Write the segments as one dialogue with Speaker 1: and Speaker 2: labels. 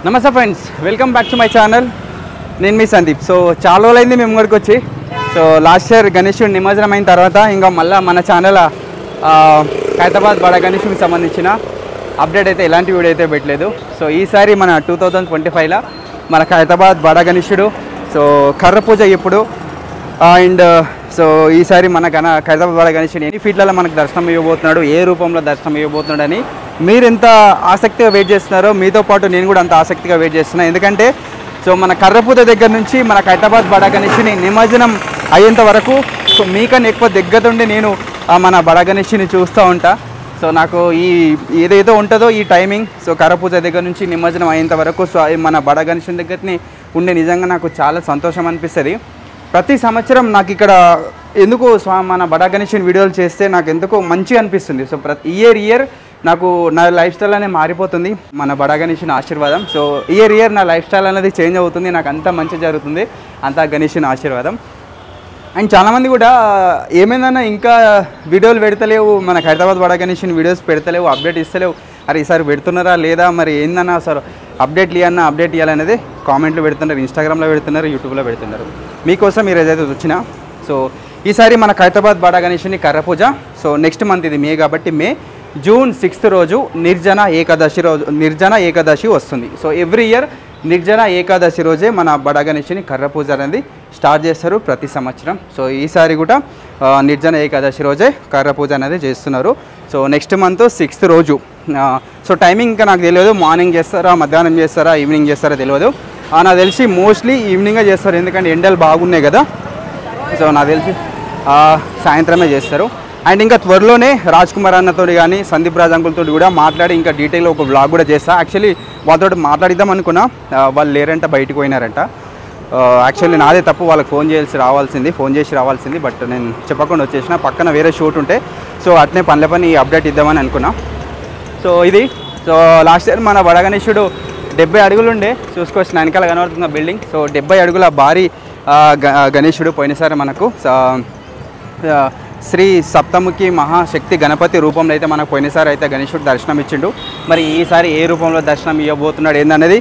Speaker 1: నమస్తే friends, welcome back to my channel. నేను మీ Sandeep. So చాలా రోజులైంది మేము ముందుకు వచ్చి. సో లాస్ట్ ఇయర్ గణేశుడు నిమజ్జనం అయిన తర్వాత ఇంకా మళ్ళీ మన ఛానల్ హైదరాబాద్ బడా గణేశుడికి సంబంధించిన అప్డేట్ అయితే ఎలాంటి వీడియో అయితే పెట్టలేదు. సో ఈసారి మన 2025లో మన హైదరాబాద్ బడా గణేశుడు సో కర్ర పూజ ఎప్పుడు అండ్ సో ఈసారి మన హైదరాబాద్ బడా గణేశుడు ఎన్ని ఫీట్లలో మనకు దర్శనం ఇవ్వబోతున్నాడు, ఏ రూపంలో దర్శనం ఇవ్వబోతున్నాడు అని మీరు ఎంత ఆసక్తిగా వెయిట్ చేస్తున్నారో మీతో పాటు నేను కూడా అంత ఆసక్తిగా వెయిట్ చేస్తున్నాను. ఎందుకంటే సో మన కర్రపూత దగ్గర నుంచి మన హైదరాబాద్ బడా గణేశుని నిమజ్జనం అయ్యేంత వరకు సో మీకన్నా ఎక్కువ దగ్గరుండి నేను మన బడా గణేశుని చూస్తూ ఉంటా. సో నాకు ఈ ఏదైతే ఉంటుందో ఈ టైమింగ్ సో కర్రపూజ దగ్గర నుంచి నిమజ్జనం అయ్యేంత వరకు సో మన బడా గణేశుని దగ్గరని ఉండే నిజంగా నాకు చాలా సంతోషం అనిపిస్తుంది. ప్రతి సంవత్సరం నాకు ఇక్కడ ఎందుకు మన బడా గణేశుని వీడియోలు చేస్తే నాకు ఎందుకో మంచిగా అనిపిస్తుంది. సో ప్రతి ఇయర్ నాకు నా లైఫ్ స్టైల్ అనేది మారిపోతుంది మన బడా గణేశుని ఆశీర్వాదం. సో ఇయర్ నా లైఫ్ స్టైల్ అనేది చేంజ్ అవుతుంది, నాకు అంతా మంచి జరుగుతుంది, అంతా గణేశుని ఆశీర్వాదం. అండ్ చాలామంది కూడా ఏమైందన్నా ఇంకా వీడియోలు పెడతలేవు, మన హైదరాబాద్ బడా గణేశుని వీడియోస్ పెడతలేవు, అప్డేట్ ఇస్తలేవు, అరే ఈసారి పెడుతున్నారా లేదా, మరి ఏందన్నా సార్ అప్డేట్ ఇవ్వాలనేది కామెంట్లు పెడుతున్నారు, ఇన్స్టాగ్రామ్లో పెడుతున్నారు, యూట్యూబ్లో పెడుతున్నారు. మీకోసం మీరు ఏదైతే వచ్చినా సో ఈసారి మన హైదరాబాద్ బడా గణేశుని కర్ర పూజ సో నెక్స్ట్ మంత్ ఇది మే కాబట్టి జూన్ 6th రోజు నిర్జన ఏకాదశి వస్తుంది. సో ఎవ్రీ ఇయర్ నిర్జన ఏకాదశి రోజే మన బడా గణేశుని కర్ర పూజ అనేది స్టార్ట్ చేస్తారు ప్రతి సంవత్సరం. సో ఈసారి కూడా నిర్జన ఏకాదశి రోజే కర్ర పూజ అనేది చేస్తున్నారు. సో నెక్స్ట్ మంత్ 6th రోజు. సో టైమింగ్ ఇంకా నాకు తెలియదు, మార్నింగ్ చేస్తారా, మధ్యాహ్నం చేస్తారా, ఈవినింగ్ చేస్తారా తెలియదు. నాకు తెలిసి మోస్ట్లీ ఈవినింగే చేస్తారు, ఎందుకంటే ఎండలు బాగున్నాయి కదా. సో నాకు తెలిసి సాయంత్రమే చేస్తారు. అండ్ ఇంకా త్వరలోనే రాజ్ కుమార్ అన్నతో కానీ సందీప్ రాజ్ అంకుల్తో కూడా మాట్లాడి ఇంకా డీటెయిల్గా ఒక వ్లాగ్ కూడా చేస్తా. యాక్చువల్లీ వాళ్ళతో మాట్లాడిద్దాం అనుకున్నా, వాళ్ళు లేరంట, బయటకు పోయినారంట. యాక్చువల్లీ నాదే తప్పు, వాళ్ళకి ఫోన్ చేసి రావాల్సింది, బట్ నేను చెప్పకుండా వచ్చేసిన, పక్కన వేరే షూట్ ఉంటే సో అట్నే పని అప్డేట్ ఇద్దామని అనుకున్నా. సో ఇది సో లాస్ట్ ఇయర్ మన బడా గణేశుడు 70 అడుగులు ఉండే, చూసుకోవచ్చు వెనకాల కనబడుతున్న బిల్డింగ్. సో 70 అడుగుల భారీ గణేశుడు పోయినసారి మనకు శ్రీ సప్తముఖి మహాశక్తి గణపతి రూపంలో అయితే మనకు పోయినసారి అయితే గణేశుడు దర్శనం ఇచ్చిండు. మరి ఈసారి ఏ రూపంలో దర్శనం ఇవ్వబోతున్నాడు ఏందనేది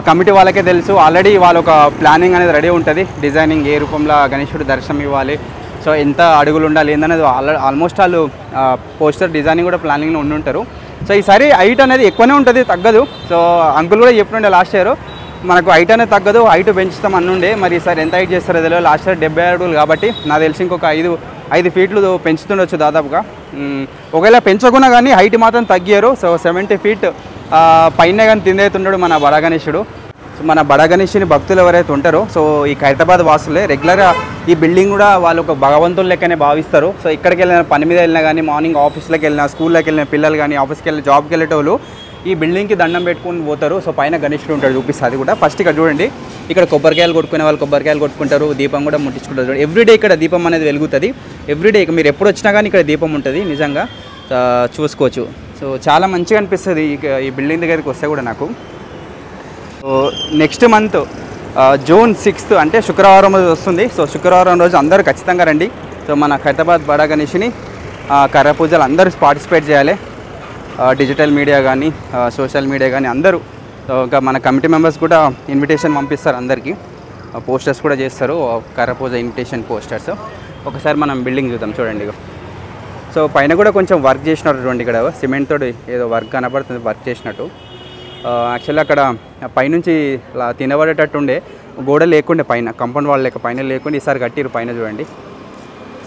Speaker 1: కమిటీ వాళ్ళకే తెలుసు. ఆల్రెడీ వాళ్ళ ఒక ప్లానింగ్ అనేది రెడీ ఉంటుంది, డిజైనింగ్ ఏ రూపంలో గణేశుడు దర్శనం ఇవ్వాలి, సో ఎంత అడుగులు ఉండాలి ఏందనేది ఆల్మోస్ట్ వాళ్ళు పోస్టర్ డిజైనింగ్ కూడా ప్లానింగ్లో ఉండుంటారు. సో ఈసారి హైట్ అనేది ఎక్కువనే ఉంటుంది, తగ్గదు. సో అంకుల్ కూడా చెప్తుండే లాస్ట్ ఇయర్ మనకు హైట్ అనేది తగ్గదు, హైట్ పెంచుతాం అన్నుండే. మరి ఈసారి ఎంత హైట్ చేస్తారో తెలియదు. లాస్ట్ ఇయర్ 70 అడుగులు కాబట్టి నాకు తెలిసి ఇంకొక 5 ఫీట్లు పెంచుతుండొచ్చు దాదాపుగా. ఒకవేళ పెంచకున్నా కానీ హైట్ మాత్రం తగ్గారు. సో 70 feet పైన కానీ తిందైతున్నాడు మన బడా గణేశుడు. సో మన బడా గణేశుని భక్తులు ఎవరైతే ఉంటారో సో ఈ హైదరాబాద్ వాసులే రెగ్యులర్గా ఈ బిల్డింగ్ కూడా వాళ్ళు ఒక భగవంతుల లెక్కనే భావిస్తారు. సో ఇక్కడికి వెళ్ళిన పని మీద వెళ్ళినా కానీ, మార్నింగ్ ఆఫీస్లోకి వెళ్ళినా, స్కూల్లోకి వెళ్ళిన పిల్లలు కానీ, ఆఫీస్కి వెళ్ళి జాబ్కి వెళ్ళేటోళ్ళు ఈ బిల్డింగ్కి దండం పెట్టుకుని పోతారు. సో పైన గణేశుడు ఉంటాడు, చూపిస్తుంది అది కూడా. ఫస్ట్ ఇక్కడ చూడండి, ఇక్కడ కొబ్బరికాయలు కొట్టుకునే వాళ్ళు కొబ్బరికాయలు కొట్టుకుంటారు, దీపం కూడా ముట్టించుకుంటారు. చూడండి ఎవ్రీడే ఇక్కడ దీపం అనేది వెలుగుతుంది. ఎవ్రీడే మీరు ఎప్పుడు వచ్చినా కానీ ఇక్కడ దీపం ఉంటుంది, నిజంగా చూసుకోవచ్చు. సో చాలా మంచిగా అనిపిస్తుంది ఈ బిల్డింగ్ దగ్గరికి వస్తే కూడా నాకు. So next month June 6th అంటే శుక్రవారం రోజు వస్తుంది. సో శుక్రవారం రోజు అందరూ ఖచ్చితంగా రండి. సో మన హైదరాబాద్ బడా గణేశుని కర్ర పూజలు అందరూ పార్టిసిపేట్ చేయాలి. డిజిటల్ మీడియా కానీ, సోషల్ మీడియా కానీ అందరూ. ఇంకా మన కమిటీ మెంబర్స్ కూడా ఇన్విటేషన్ పంపిస్తారు అందరికీ, పోస్టర్స్ కూడా చేస్తారు, కర్ర పూజ ఇన్విటేషన్ పోస్టర్స్. ఒకసారి మనం బిల్డింగ్ చూద్దాం, చూడండి. సో పైన కూడా కొంచెం వర్క్ చేసినట్టు చూడండి, ఇక్కడ సిమెంట్ తోటి ఏదో వర్క్ కనబడుతుంది, వర్క్ చేసినట్టు. యాక్చువల్లీ అక్కడ పైనుంచి తినబడేటట్టు ఉండే గోడ లేకుండే, పైన కంపౌండ్ వాల్ లేక పైన లేకుండా ఈసారి కట్టిరు పైన చూడండి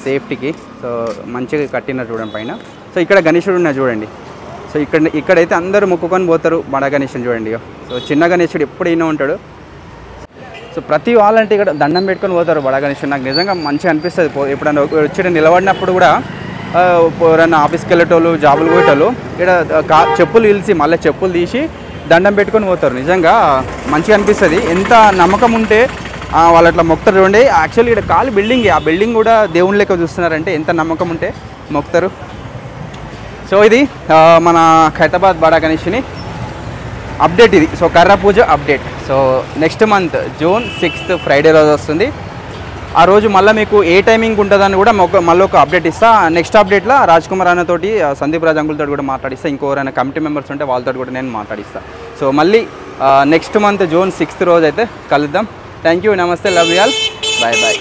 Speaker 1: సేఫ్టీకి. సో మంచిగా కట్టినారు చూడండి పైన. సో ఇక్కడ గణేశుడు ఉన్నా చూడండి. సో ఇక్కడైతే అందరూ మొక్కుకొని పోతారు బడా గణేశుని చూడండి. సో చిన్న గణేశుడు ఎప్పుడైనా ఉంటాడు. సో ప్రతి వాళ్ళంటే ఇక్కడ దండం పెట్టుకొని పోతారు బడా గణేశుడు. నాకు నిజంగా మంచిగా అనిపిస్తుంది. ఎప్పుడైనా వచ్చి నిలబడినప్పుడు కూడా ఎవరైనా ఆఫీస్కి వెళ్ళేటోళ్ళు, జాబులు పోయేటోళ్ళు ఇక్కడ చెప్పులు ఇలిసి మళ్ళీ చెప్పులు తీసి దండం పెట్టుకొని పోతారు. నిజంగా మంచిగా అనిపిస్తుంది. ఎంత నమ్మకం ఉంటే వాళ్ళు అట్లా మొక్కుతారు చూడండి. యాక్చువల్లీ ఇక్కడ కాలు బిల్డింగ్, ఆ బిల్డింగ్ కూడా దేవుని లెక్క చూస్తున్నారంటే ఎంత నమ్మకం ఉంటే మొక్కుతారు. సో ఇది మన హైదరాబాద్ బడా గణేశుని అప్డేట్ ఇది. సో కర్ర పూజ update. So next month June 6th Friday రోజు వస్తుంది. ఆ రోజు మళ్ళీ మీకు ఏ టైమింగ్ ఉంటుందని కూడా మళ్ళీ ఒక అప్డేట్ ఇస్తా. నెక్స్ట్ అప్డేట్లో రాజ్ కుమార్ అన్నతోటి, సందీప్ రాజ్ అంకుల్తో కూడా మాట్లాడిస్తా. ఇంకోరైనా కమిటీ మెంబర్స్ ఉంటే వాళ్ళతో కూడా నేను మాట్లాడిస్తాను. సో మళ్ళీ నెక్స్ట్ మంత్ జూన్ 6th రోజు అయితే కలుద్దాం. థ్యాంక్ యూ, నమస్తే, love you all, bye bye.